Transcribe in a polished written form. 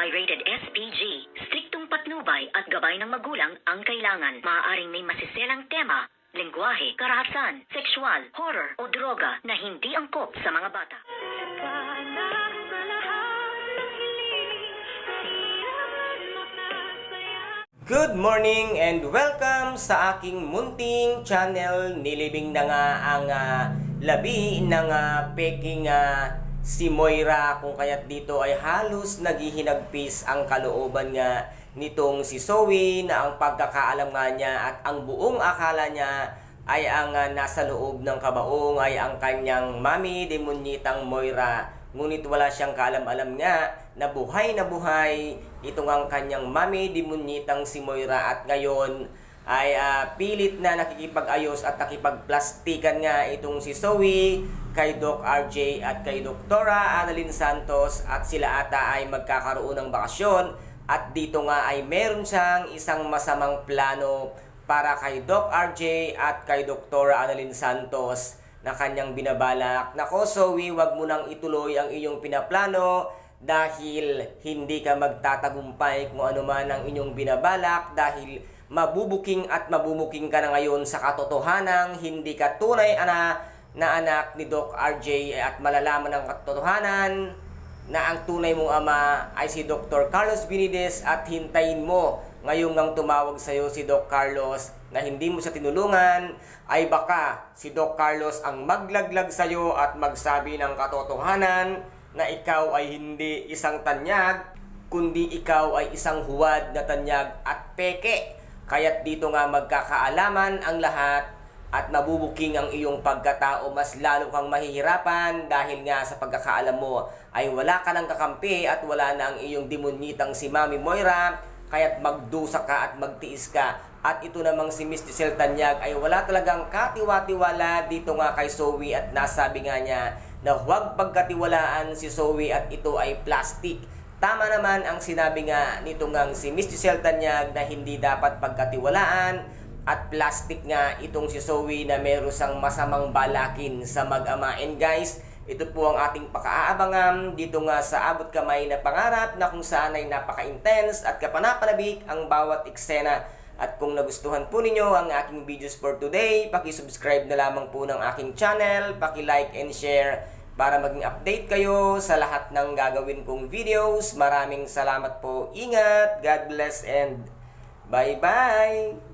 Pirated SPG. Striktong patnubay at gabay ng magulang ang kailangan. Maaaring may masiselang tema, lengguwahe, karahasan, sexual, horror o droga na hindi angkop sa mga bata. Good morning and welcome sa aking munting channel. Nilibing na nga ang labi ng peking si Moira, kung kaya't dito ay halos naghihinagpis ang kalooban nga nitong si Zoe, na ang pagkakaalam nga niya at ang buong akala niya ay ang nasa loob ng kabaong ay ang kanyang mami, demonyitang Moira. Ngunit wala siyang kaalam-alam nga na buhay itong ang kanyang mami, demonyitang si Moira, at ngayon ay pilit na nakikipag-ayos at nakipagplastikan nga itong si Zoe kay Doc RJ at kay Doktora Annalyn Santos, at sila ata ay magkakaroon ng bakasyon, at dito nga ay meron siyang isang masamang plano para kay Doc RJ at kay Doktora Annalyn Santos na kanyang binabalak. Nako Zoe, wag mo nang ituloy ang iyong pinaplano dahil hindi ka magtatagumpay kung ano man ang inyong binabalak, dahil mabubuking at mabubuking ka na ngayon sa katotohanang hindi ka tunay na anak ni Doc RJ, at malalaman ng katotohanan na ang tunay mong ama ay si Dr. Carlos Benitez, at hintayin mo ngayong nang tumawag sa iyo si Doc Carlos na hindi mo siya tinulungan, ay baka si Doc Carlos ang maglaglag sa iyo at magsabi ng katotohanan na ikaw ay hindi isang tanyag, kundi ikaw ay isang huwad na tanyag at peke. Kaya't dito nga magkakaalaman ang lahat at mabubuking ang iyong pagkatao. Mas lalo kang mahihirapan dahil nga sa pagkakaalam mo ay wala ka ng kakampi at wala na ang iyong demonyitang si Mami Moira. Kaya't magdusa ka at magtiis ka. At ito namang si Miss Giselle Tanyag ay wala talagang katiwa-tiwala dito nga kay Zoe, at nasabi nga niya na huwag pagkatiwalaan si Zoe at ito ay plastic. Tama naman ang sinabi nga nito ngang si Miss Giselle Tanyag na hindi dapat pagkatiwalaan at plastic nga itong si Zoe na meron sang masamang balakin sa mag-ama. And guys, ito po ang ating pakaaabangan dito nga sa Abot Kamay na Pangarap, na kung saan ay napaka-intense at kapanapanabik ang bawat eksena. At kung nagustuhan po ninyo ang aking videos for today, paki-subscribe na lamang po ng aking channel, paki-like and share para maging update kayo sa lahat ng gagawin kong videos. Maraming salamat po. Ingat, God bless, and bye-bye!